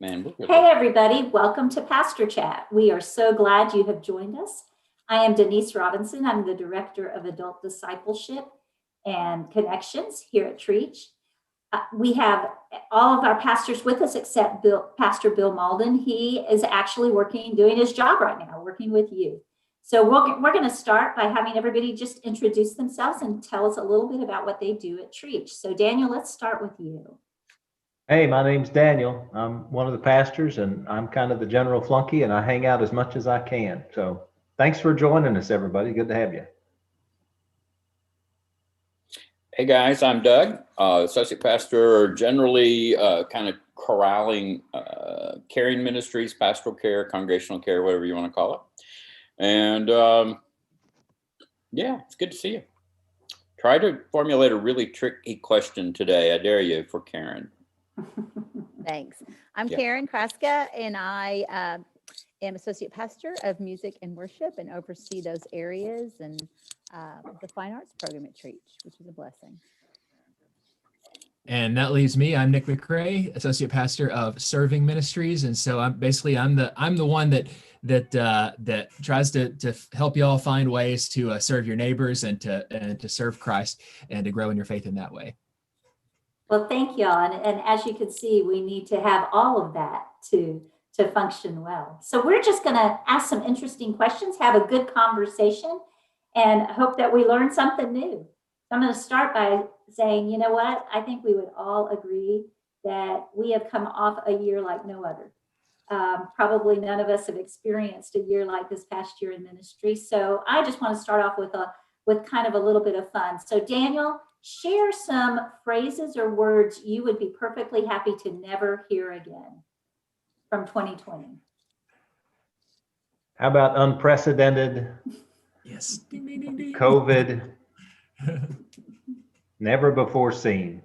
Man, look at Hey, this. everybody. Welcome to Pastor Chat. We are so glad you have joined us. I am Denise Robinson. I'm the Director of Adult Discipleship and Connections here at Trietsch. We have all of our pastors with us except Pastor Bill Malden. He is actually doing his job right now, working with you. So we're going to start by having everybody just introduce themselves and tell us a little bit about what they do at Trietsch. So Daniel, let's start with you. Hey, my name's Daniel. I'm one of the pastors, and I'm kind of the general flunky, and I hang out as much as I can. So thanks for joining us, everybody. Good to have you. Hey guys, I'm Doug, associate pastor, generally kind of corralling caring ministries, pastoral care, congregational care, whatever you want to call it. And yeah, it's good to see you. Try to formulate a really tricky question today. I dare you for Karen. Thanks. I'm Karen Kraska, and I am associate pastor of music and worship and oversee those areas and the fine arts program at Trietsch, which is a blessing. And that leaves me. I'm Nick McRae, associate pastor of Serving Ministries, and so I'm the one that tries to help y'all find ways to serve your neighbors and to serve Christ and to grow in your faith in that way. Well, thank y'all. And as you can see, we need to have all of that to function well. So we're just going to ask some interesting questions, have a good conversation, and hope that we learn something new. So I'm going to start by saying, you know what? I think we would all agree that we have come off a year like no other. Probably none of us have experienced a year like this past year in ministry. So I just want to start off with kind of a little bit of fun. So Daniel, share some phrases or words you would be perfectly happy to never hear again from 2020. How about unprecedented? Yes. Ding, ding, ding, ding. COVID, never before seen.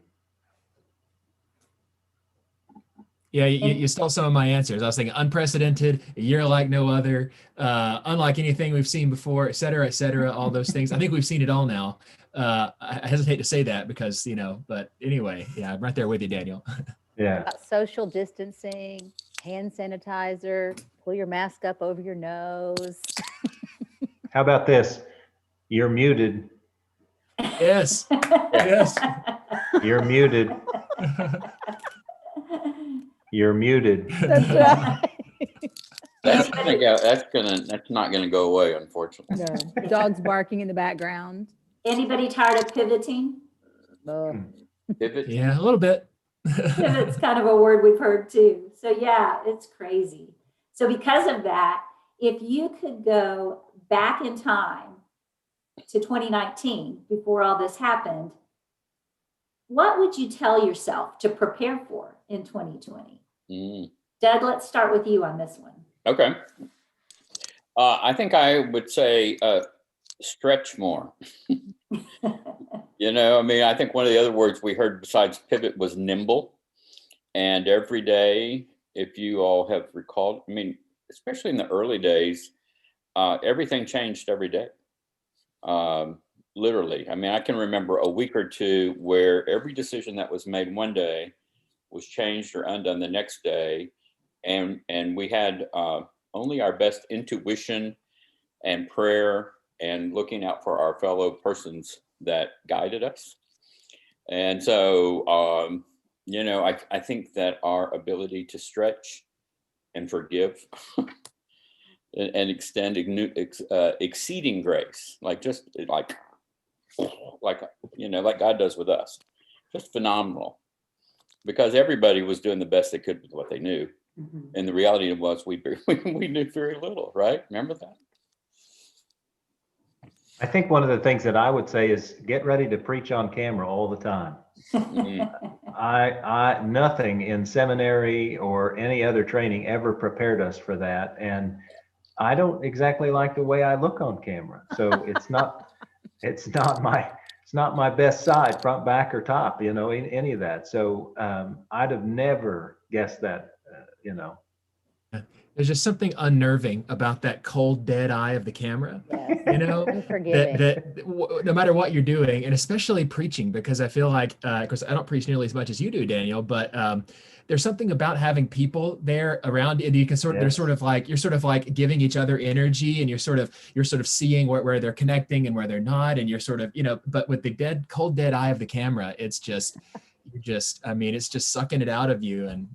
Yeah, you stole some of my answers. I was thinking unprecedented, a year like no other, unlike anything we've seen before, et cetera, all those things. I think we've seen it all now. I hesitate to say that because, but anyway, yeah, I'm right there with you, Daniel. Yeah. About social distancing, hand sanitizer, pull your mask up over your nose. How about this? You're muted. Yes. Yes. You're muted. You're muted. That's right. That's not gonna go away, unfortunately. No. Dogs barking in the background. Anybody tired of pivoting? Pivot. Yeah, a little bit. Pivot's kind of a word we've heard too. So yeah, it's crazy. So because of that, if you could go back in time to 2019 before all this happened, what would you tell yourself to prepare for in 2020? Doug, let's start with you on this one. Okay. I think I would say stretch more. I think one of the other words we heard besides pivot was nimble. And every day, if you all have recalled, especially in the early days, everything changed every day. Literally. I can remember a week or two where every decision that was made one day was changed or undone the next day. And we had only our best intuition and prayer and looking out for our fellow persons that guided us. And so, I think that our ability to stretch and forgive and extend exceeding grace, like God does with us, just phenomenal. Because everybody was doing the best they could with what they knew. Mm-hmm. And the reality was we knew very little, right? Remember that? I think one of the things that I would say is get ready to preach on camera all the time. Mm-hmm. Nothing in seminary or any other training ever prepared us for that. And I don't exactly like the way I look on camera. So it's not my best side, front, back, or top, any of that. So I'd have never guessed that, There's just something unnerving about that cold, dead eye of the camera, Yes. you know, Unforgiving. no matter what you're doing, and especially preaching, because I feel like, of course, I don't preach nearly as much as you do, Daniel, but there's something about having people there around, and you can they're Yes. sort of like, you're sort of like giving each other energy, and you're sort of seeing where they're connecting and where they're not, and you're sort of, but with the cold, dead eye of the camera, it's just, I mean, it's just sucking it out of you, and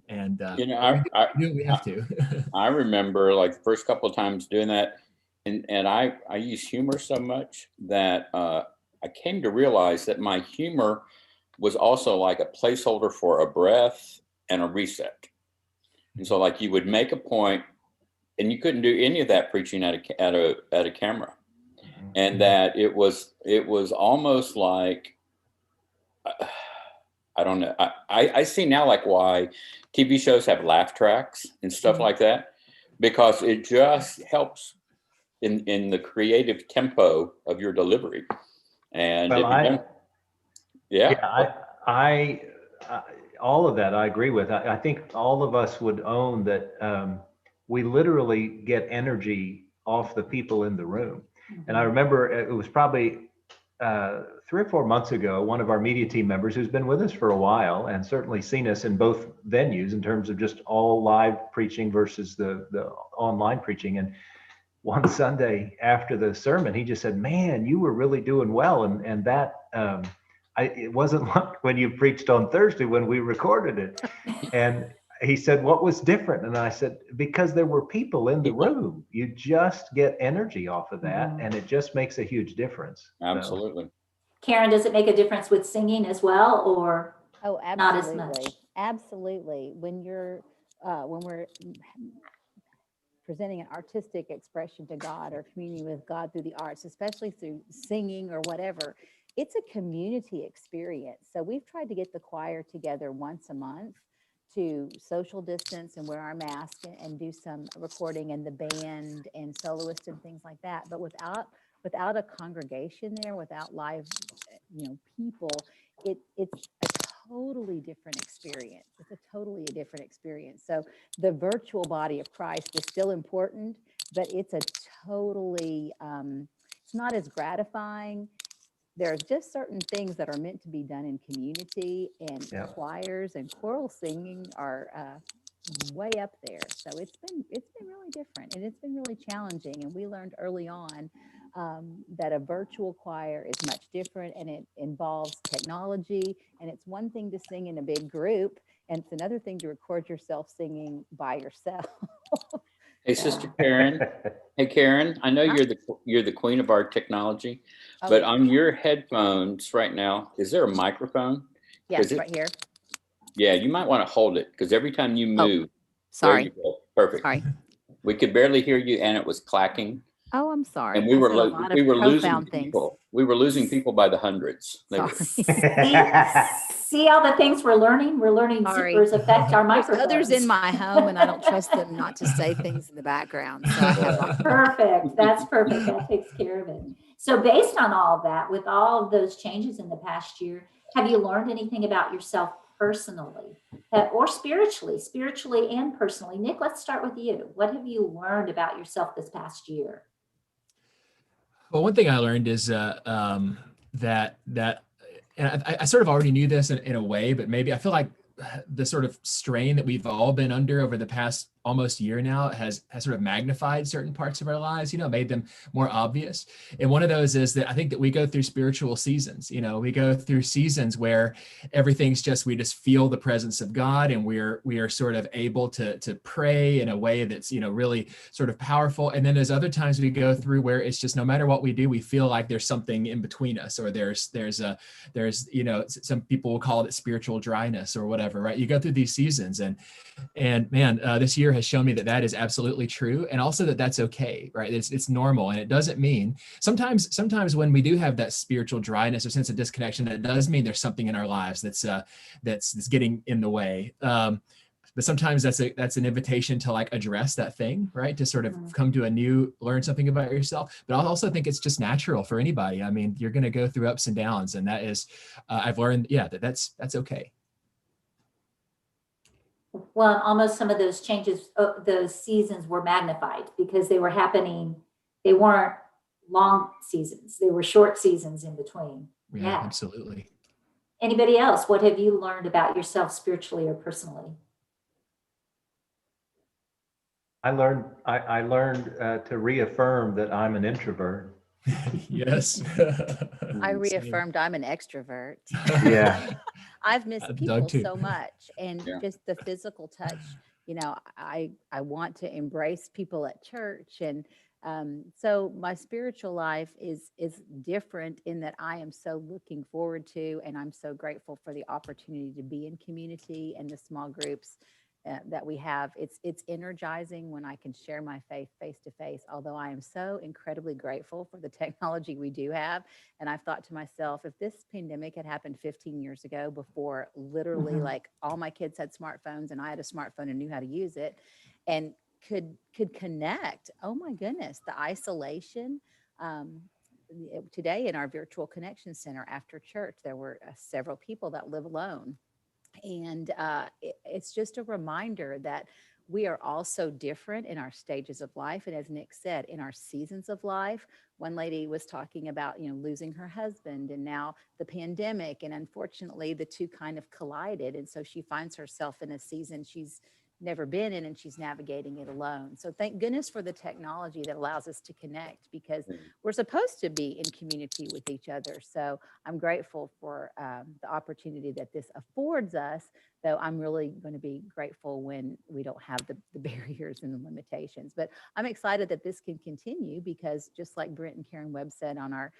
You know, we do what we have to. I remember like the first couple of times doing that, and I use humor so much that I came to realize that my humor was also like a placeholder for a breath and a reset. And so like you would make a point, and you couldn't do any of that preaching at a camera, and that it was almost like I don't know. I see now like why TV shows have laugh tracks and stuff like that, because it just helps in the creative tempo of your delivery. And Well, yeah. I all of that I agree with. I think all of us would own that we literally get energy off the people in the room. And I remember it was probably 3 or 4 months ago, one of our media team members who's been with us for a while and certainly seen us in both venues in terms of just all live preaching versus the online preaching. And one Sunday after the sermon, he just said, "Man, you were really doing well." And that it wasn't like when you preached on Thursday when we recorded it. And he said, "What was different?" And I said, "Because there were people in the room. You just get energy off of that, and it just makes a huge difference." Absolutely. So. Karen, does it make a difference with singing as well, or not as much? Absolutely. When we're presenting an artistic expression to God or communing with God through the arts, especially through singing or whatever, it's a community experience. So we've tried to get the choir together once a month to social distance and wear our mask and do some recording, and the band and soloist and things like that. But without a congregation there, without live, people, it's a totally different experience. It's a totally different experience. So the virtual body of Christ is still important, but it's a totally, it's not as gratifying. There's just certain things that are meant to be done in community, and choirs and choral singing are way up there. So it's been really different, and it's been really challenging. And we learned early on that a virtual choir is much different, and it involves technology. And it's one thing to sing in a big group, and it's another thing to record yourself singing by yourself. Hey, Sister Karen. Hey, Karen. I know you're the queen of our technology, but on your headphones right now, is there a microphone? Yes, right here. Yeah, you might want to hold it, because every time you move, sorry. there you go. Perfect. Sorry. We could barely hear you, and it was clacking. Oh, I'm sorry. And we were losing people. We were losing people by the hundreds. See all the things we're learning? We're learning zippers affect our microphones. There's others in my home, and I don't trust them not to say things in the background. So I have Perfect. That's perfect. That takes care of it. So based on all that, with all of those changes in the past year, have you learned anything about yourself personally or spiritually and personally? Nick, let's start with you. What have you learned about yourself this past year? Well, one thing I learned is that and I sort of already knew this in a way, but maybe I feel like the sort of strain that we've all been under over the past almost year now has sort of magnified certain parts of our lives, made them more obvious. And one of those is that I think that we go through spiritual seasons. We go through seasons where everything's we just feel the presence of God, and we are sort of able to pray in a way that's, really sort of powerful. And then there's other times we go through where it's just, no matter what we do, we feel like there's something in between us, or there's some people will call it spiritual dryness or whatever, right? You go through these seasons, and man, this year has shown me that is absolutely true, and also that's okay, right? It's normal, and it doesn't mean sometimes when we do have that spiritual dryness or sense of disconnection, that does mean there's something in our lives that's getting in the way. But sometimes that's an invitation to address that thing, right? To sort of come to learn something about yourself. But I also think it's just natural for anybody. I mean, you're going to go through ups and downs, and that is, I've learned, that's okay. Well, almost some of those changes, those seasons were magnified because they were happening. They weren't long seasons. They were short seasons in between. Yeah, Yeah. absolutely. Anybody else? What have you learned about yourself spiritually or personally? I learned to reaffirm that I'm an introvert. Yes. I Same. reaffirmed I'm an extrovert. Yeah. I've missed Doug people too. so much, and Yeah. just the physical touch. I want to embrace people at church, and so my spiritual life is different in that I am so looking forward to, and I'm so grateful for the opportunity to be in community and the small groups that we have. It's energizing when I can share my faith face to face. Although I am so incredibly grateful for the technology we do have, and I've thought to myself, if this pandemic had happened 15 years ago, before literally like all my kids had smartphones and I had a smartphone and knew how to use it, and could connect. Oh my goodness, the isolation. Um, Today in our virtual connection center after church, there were several people that live alone, and it's just a reminder that we are all so different in our stages of life. And as Nick said, in our seasons of life, one lady was talking about, losing her husband and now the pandemic. And unfortunately, the two kind of collided. And so she finds herself in a season she's never been in, and she's navigating it alone. So thank goodness for the technology that allows us to connect, because we're supposed to be in community with each other. So I'm grateful for the opportunity that this affords us, though I'm really going to be grateful when we don't have the barriers and the limitations. But I'm excited that this can continue, because just like Brent and Karen Webb said on our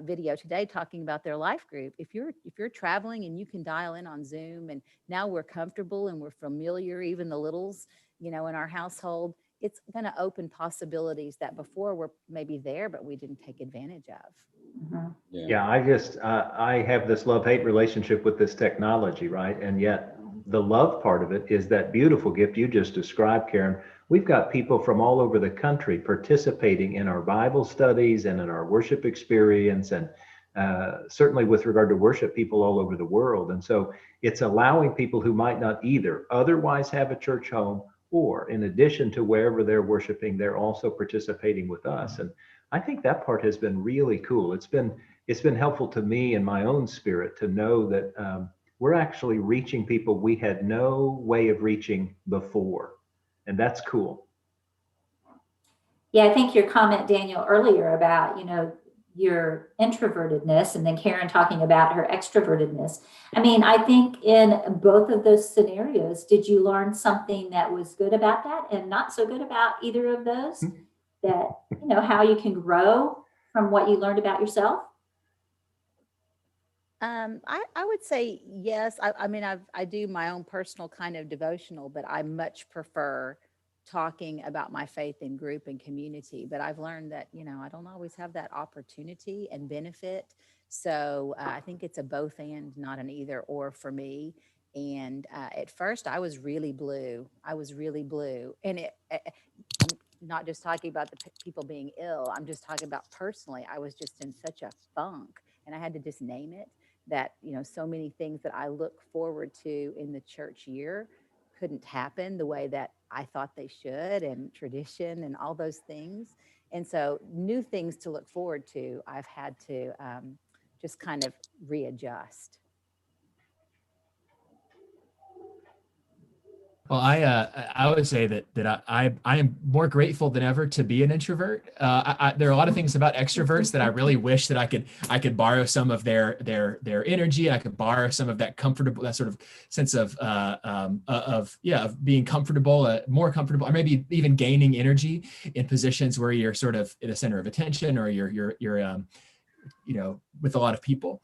video today, talking about their life group, if you're traveling and you can dial in on Zoom, and now we're comfortable and we're familiar, even the littles, in our household, it's going to open possibilities that before were maybe there, but we didn't take advantage of. Yeah, I have this love-hate relationship with this technology, right? And yet the love part of it is that beautiful gift you just described, Karen. We've got people from all over the country participating in our Bible studies and in our worship experience, and certainly with regard to worship, people all over the world. And so it's allowing people who might not either otherwise have a church home, or in addition to wherever they're worshiping, they're also participating with us. And I think that part has been really cool. It's been helpful to me in my own spirit to know that we're actually reaching people we had no way of reaching before. And that's cool. Yeah, I think your comment, Daniel, earlier about, your introvertedness, and then Karen talking about her extrovertedness. I mean, I think in both of those scenarios, did you learn something that was good about that and not so good about either of those? That, how you can grow from what you learned about yourself? I would say yes. I mean, I do my own personal kind of devotional, but I much prefer talking about my faith in group and community. But I've learned that, I don't always have that opportunity and benefit. So I think it's a both and, not an either or for me. And at first I was really blue. And I'm not just talking about the people being ill. I'm just talking about personally. I was just in such a funk, and I had to just name it, that so many things that I look forward to in the church year couldn't happen the way that I thought they should, and tradition and all those things. And so new things to look forward to, I've had to just kind of readjust. Well, I would say that I am more grateful than ever to be an introvert. There are a lot of things about extroverts that I really wish that I could borrow some of their energy. I could borrow some of that that sort of sense of being comfortable, more comfortable, or maybe even gaining energy in positions where you're sort of in the center of attention, or you're with a lot of people.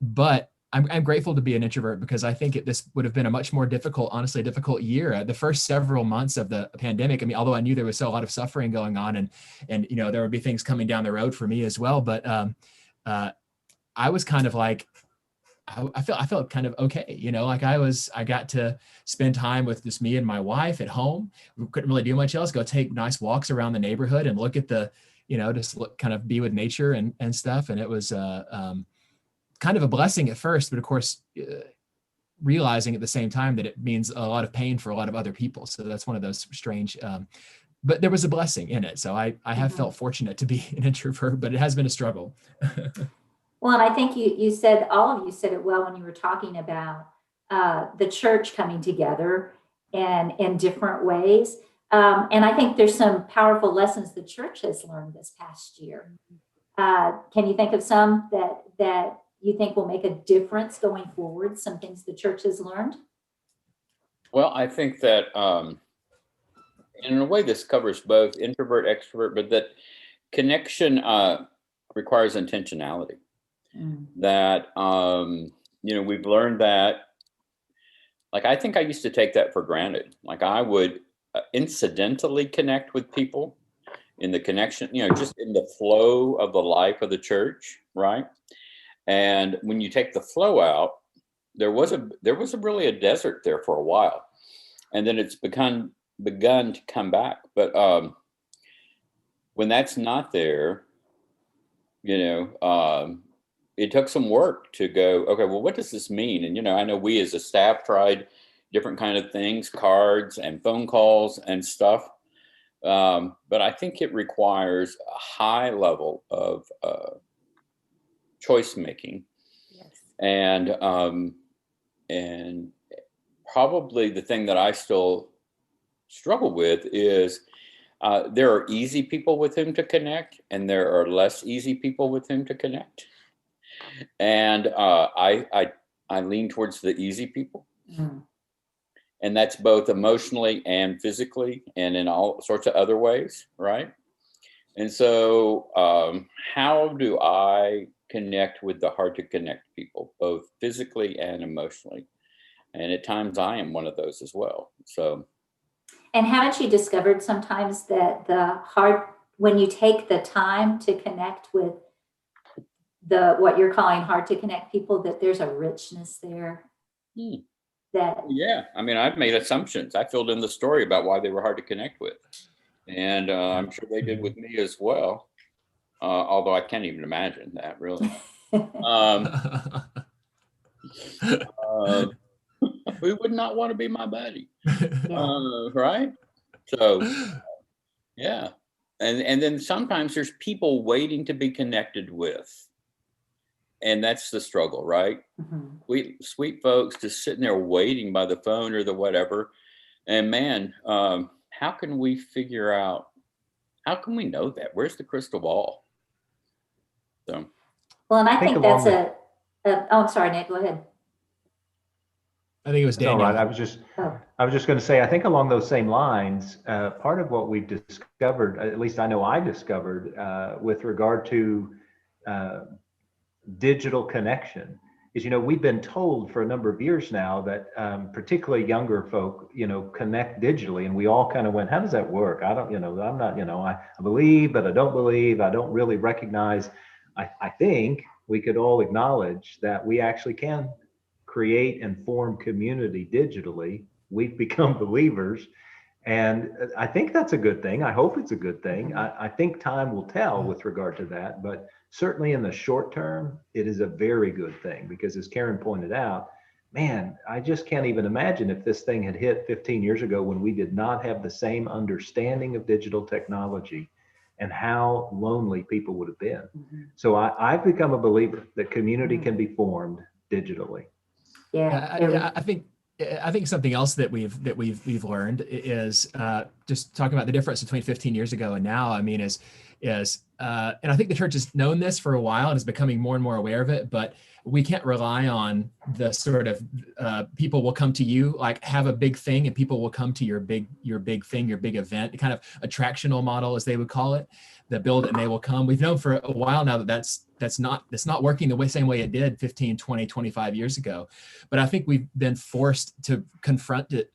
But I'm grateful to be an introvert, because I think this would have been a much more honestly difficult year. The first several months of the pandemic, I mean, although I knew there was still a lot of suffering going on, and there would be things coming down the road for me as well. But I was kind of like, I felt kind of okay, like I got to spend time with just me and my wife at home. We couldn't really do much else. Go take nice walks around the neighborhood and look at just kind of be with nature and stuff. And it was kind of a blessing at first, but of course, realizing at the same time that it means a lot of pain for a lot of other people. So that's one of those strange, but there was a blessing in it. So I have felt fortunate to be an introvert, but it has been a struggle. Well, and I think you said, all of you said it well when you were talking about the church coming together and in different ways. And I think there's some powerful lessons the church has learned this past year. Can you think of some that you think will make a difference going forward? Some things the church has learned? Well, I think that in a way this covers both introvert, extrovert, but that connection requires intentionality. That, we've learned that, like, I think I used to take that for granted. Like, I would incidentally connect with people in the connection, just in the flow of the life of the church, right? And when you take the flow out, there was really a desert there for a while, and then it's begun to come back. But when that's not there, it took some work to go, okay, well, what does this mean? And, I know we as a staff tried different kind of things, cards and phone calls and stuff. But I think it requires a high level of choice making. Yes. And probably the thing that I still struggle with is there are easy people with whom to connect, and there are less easy people with whom to connect. And I lean towards the easy people. And that's both emotionally and physically and in all sorts of other ways, right? And so how do I connect with the hard to connect people, both physically and emotionally? And at times I am one of those as well. So. And haven't you discovered sometimes that when you take the time to connect with what you're calling hard to connect people, that there's a richness there? Yeah, I mean, I've made assumptions. I filled in the story about why they were hard to connect with, and I'm sure they did with me as well. Although I can't even imagine that, really. Who would not want to be my buddy? Right? So, yeah. And then sometimes there's people waiting to be connected with. And that's the struggle, right? Sweet folks just sitting there waiting by the phone or the whatever. And man, how can we know that? Where's the crystal ball? So. Well, and I think that's oh, I'm sorry, Nick, go ahead. I think it was Daniel. All right. I was just going to say, I think along those same lines, part of what we've discovered, at least I know I discovered, with regard to digital connection is, we've been told for a number of years now that particularly younger folk, connect digitally, and we all kind of went, how does that work? I don't, I'm not, I believe, but I don't believe, I don't really recognize. I think we could all acknowledge that we actually can create and form community digitally. We've become believers. And I think that's a good thing. I hope it's a good thing. I think time will tell with regard to that, but certainly in the short term, it is a very good thing, because as Karen pointed out, man, I just can't even imagine if this thing had hit 15 years ago when we did not have the same understanding of digital technology, and how lonely people would have been. So I've become a believer that community can be formed digitally. Yeah. I think something else that we've learned is just talking about the difference between 15 years ago and now. I mean, is and I think the church has known this for a while and is becoming more and more aware of it, but we can't rely on the sort of people will come to you, like have a big thing and people will come to your big thing, your big event, the kind of attractional model, as they would call it, that build it and they will come. We've known for a while now that that's not working the same way it did 15, 20, 25 years ago. But I think we've been forced to confront it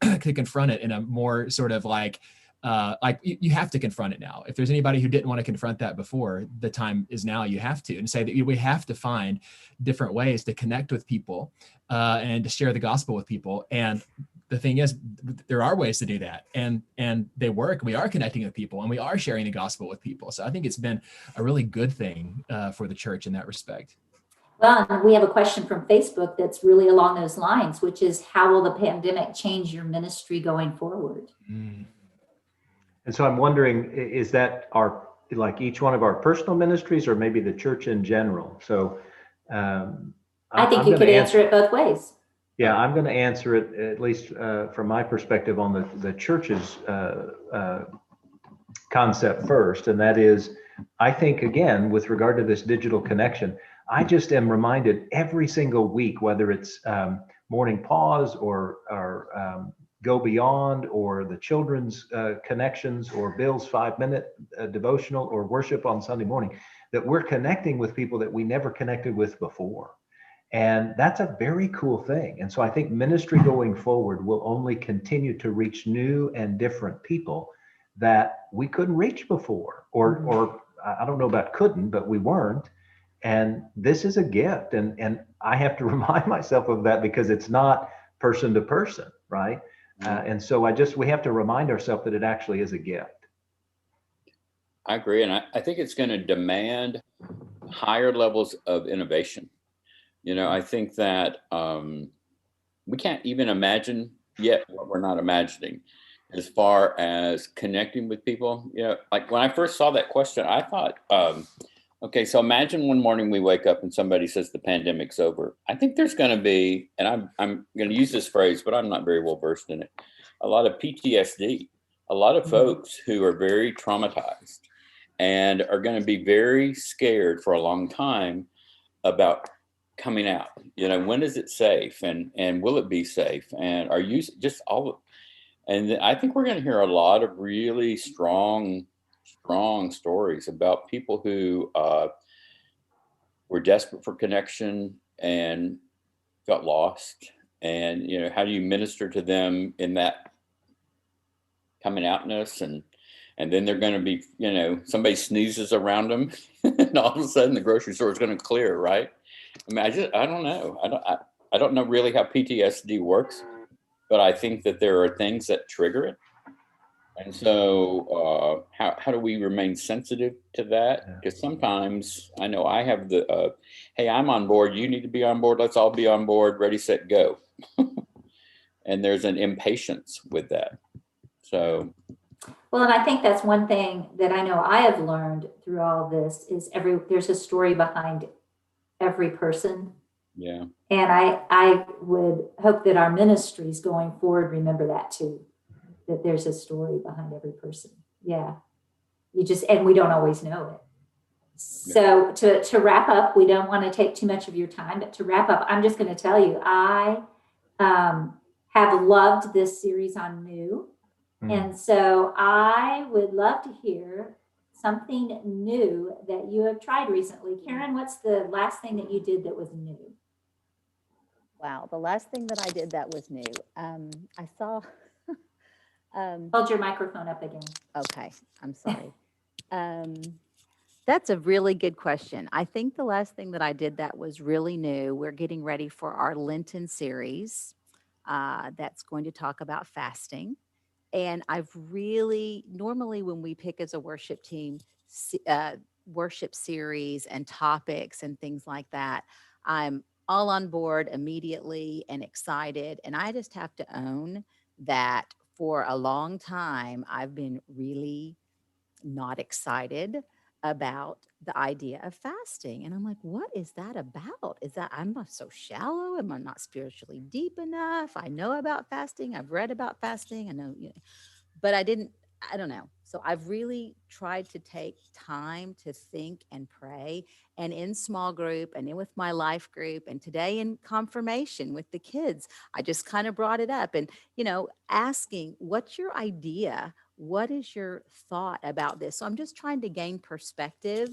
in a more sort of like you have to confront it now. If there's anybody who didn't want to confront that before, the time is now. You have to, and say that we have to find different ways to connect with people and to share the gospel with people. And the thing is, there are ways to do that, and they work. We are connecting with people, and we are sharing the gospel with people. So I think it's been a really good thing for the church in that respect. Well, and we have a question from Facebook that's really along those lines, which is how will the pandemic change your ministry going forward? Mm. And so I'm wondering, is that like each one of our personal ministries or maybe the church in general? So I think I'm you gonna could answer it both ways. Yeah, I'm going to answer it at least from my perspective on the church's concept first. And that is, I think, again, with regard to this digital connection, I just am reminded every single week, whether it's Morning Pause or Go Beyond or the children's connections or Bill's 5-minute devotional or worship on Sunday morning, that we're connecting with people that we never connected with before. And that's a very cool thing. And so I think ministry going forward will only continue to reach new and different people that we couldn't reach before, or I don't know about couldn't, but we weren't. And this is a gift. And I have to remind myself of that because it's not person to person, right? And so we have to remind ourselves that it actually is a gift. I agree. And I think it's going to demand higher levels of innovation. I think that we can't even imagine yet what we're not imagining as far as connecting with people. Like when I first saw that question, I thought, okay, so imagine one morning we wake up and somebody says the pandemic's over. I think there's going to be, and I'm going to use this phrase, but I'm not very well versed in it, a lot of PTSD, a lot of folks who are very traumatized and are going to be very scared for a long time about coming out. When is it safe, and will it be safe, and are you just all? And I think we're going to hear a lot of really strong stories about people who were desperate for connection and got lost. And how do you minister to them in that coming outness? And then they're going to be, somebody sneezes around them, and all of a sudden the grocery store is going to clear, right? I mean, I don't know. I don't know really how PTSD works, but I think that there are things that trigger it. And so how do we remain sensitive to that? Because sometimes I know I have the, hey, I'm on board. You need to be on board. Let's all be on board. Ready, set, go. And there's an impatience with that. So. Well, and I think that's one thing that I know I have learned through all this is there's a story behind every person. Yeah. And I would hope that our ministries going forward remember that too, that there's a story behind every person. Yeah. And we don't always know it. So to wrap up, we don't want to take too much of your time, but to wrap up, I'm just going to tell you, I have loved this series on new. And so I would love to hear something new that you have tried recently. Karen, what's the last thing that you did that was new? Wow, the last thing that I did that was new. I saw. Hold your microphone up again. Okay, I'm sorry. That's a really good question. I think the last thing that I did that was really new, we're getting ready for our Lenten series that's going to talk about fasting. And I've really, normally when we pick as a worship team, worship series and topics and things like that, I'm all on board immediately and excited. And I just have to own that for a long time, I've been really not excited about the idea of fasting. And I'm like, what is that about? Is that I'm not so shallow? Am I not spiritually deep enough? I know about fasting. I've read about fasting. I know, but I don't know. So I've really tried to take time to think and pray, and in small group and in with my life group, and today in confirmation with the kids, I just kind of brought it up and, asking, what's your idea? What is your thought about this? So I'm just trying to gain perspective.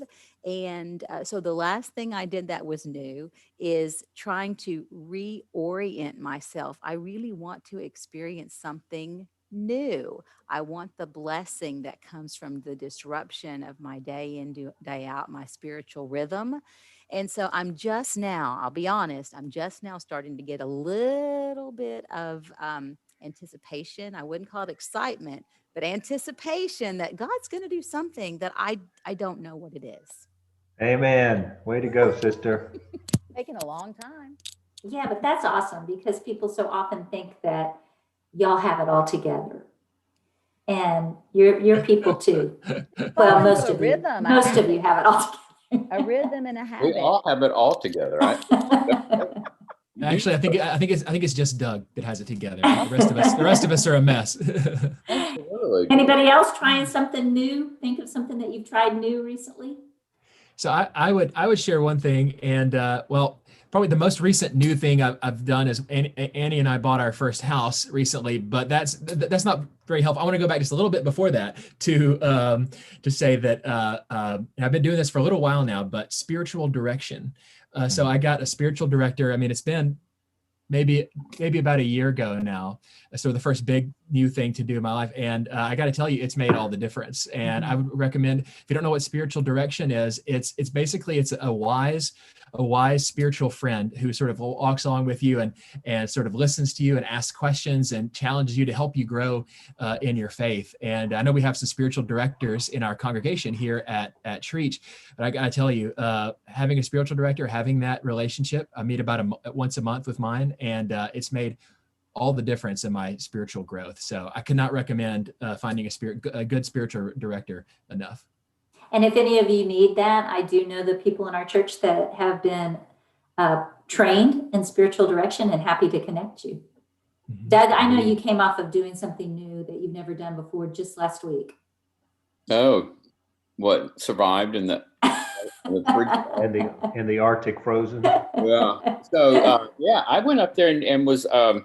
And so the last thing I did that was new is trying to reorient myself. I really want to experience something new. I want the blessing that comes from the disruption of my day in, day out, my spiritual rhythm. And so I'll be honest, I'm just now starting to get a little bit of anticipation. I wouldn't call it excitement, but anticipation that God's going to do something that I don't know what it is. Amen. Way to go, sister. Taking a long time. Yeah, but that's awesome because people so often think that y'all have it all together. And you're people too. Well, into most a of you, rhythm, a most of you habit. have it all A rhythm and a We habit. all have it all together, right? together. Actually, I think it's just Doug that has it together. The rest of us are a mess. Absolutely. Anybody else trying something new? Think of something that you've tried new recently. So I would share one thing, and well, probably the most recent new thing I've done is Annie and I bought our first house recently, but that's not very helpful. I want to go back just a little bit before that to say that I've been doing this for a little while now, but spiritual direction. So I got a spiritual director. I mean, it's been maybe about a year ago now. So the first big new thing to do in my life. And I got to tell you, it's made all the difference. And I would recommend, if you don't know what spiritual direction is, it's basically, it's a wise spiritual friend who sort of walks along with you and sort of listens to you and asks questions and challenges you to help you grow in your faith. And I know we have some spiritual directors in our congregation here at Trietsch, but I got to tell you, having a spiritual director, having that relationship, I meet about once a month with mine, and it's made all the difference in my spiritual growth. So I could not recommend finding a good spiritual director enough. And if any of you need that, I do know the people in our church that have been trained in spiritual direction and happy to connect you. Mhm. Doug, I know you came off of doing something new that you've never done before just last week. Oh, what survived in the And the Arctic frozen. yeah. So yeah, I went up there and was I've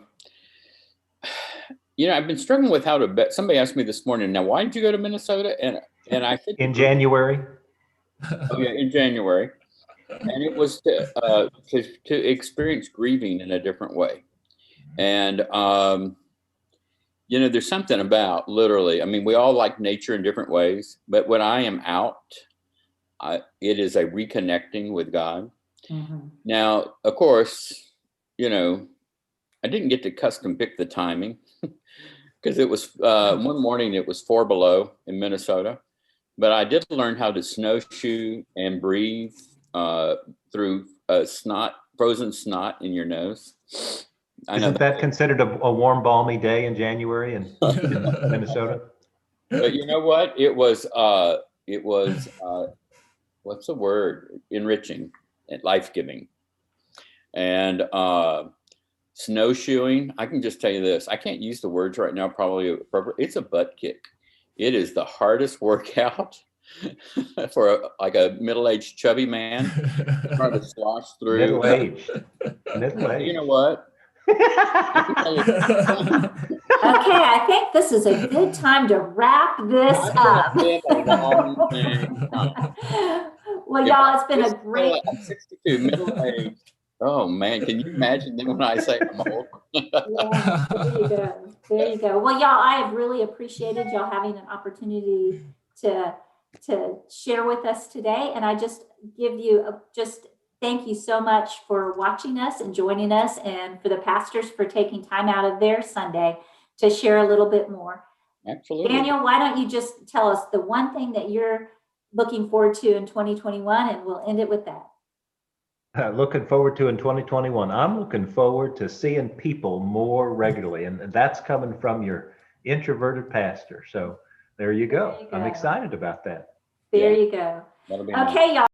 been struggling with how to bet. Somebody asked me this morning, now why did you go to Minnesota? And I said In January. oh yeah, in January. And it was to experience grieving in a different way. And there's something about literally, I mean, we all like nature in different ways, but when I am out, it is a reconnecting with God. Mm-hmm. Now, of course, I didn't get to custom pick the timing because it was one morning it was 4 below in Minnesota, but I did learn how to snowshoe and breathe through frozen snot in your nose. Isn't that considered a warm, balmy day in January in Minnesota? But you know what? It was what's the word? Enriching and life-giving. And snowshoeing, I can just tell you this. I can't use the words right now, probably appropriate. It's a butt kick. It is the hardest workout for a middle-aged chubby man trying to slosh through. Middle-aged. You know what? Okay, I think this is a good time to wrap this up. Well, y'all, it's been a great. I'm 62, middle-aged. Oh man, can you imagine then when I say I'm old? Yeah, there you go. There you go. Well, y'all, I have really appreciated y'all having an opportunity to share with us today, and I just give you thank you so much for watching us and joining us, and for the pastors for taking time out of their Sunday to share a little bit more. Absolutely. Daniel, why don't you just tell us the one thing that you're looking forward to in 2021, and we'll end it with that. Looking forward to in 2021. I'm looking forward to seeing people more regularly, and that's coming from your introverted pastor. So there you go. I'm excited about that. There you go. That'll be nice. Okay, y'all.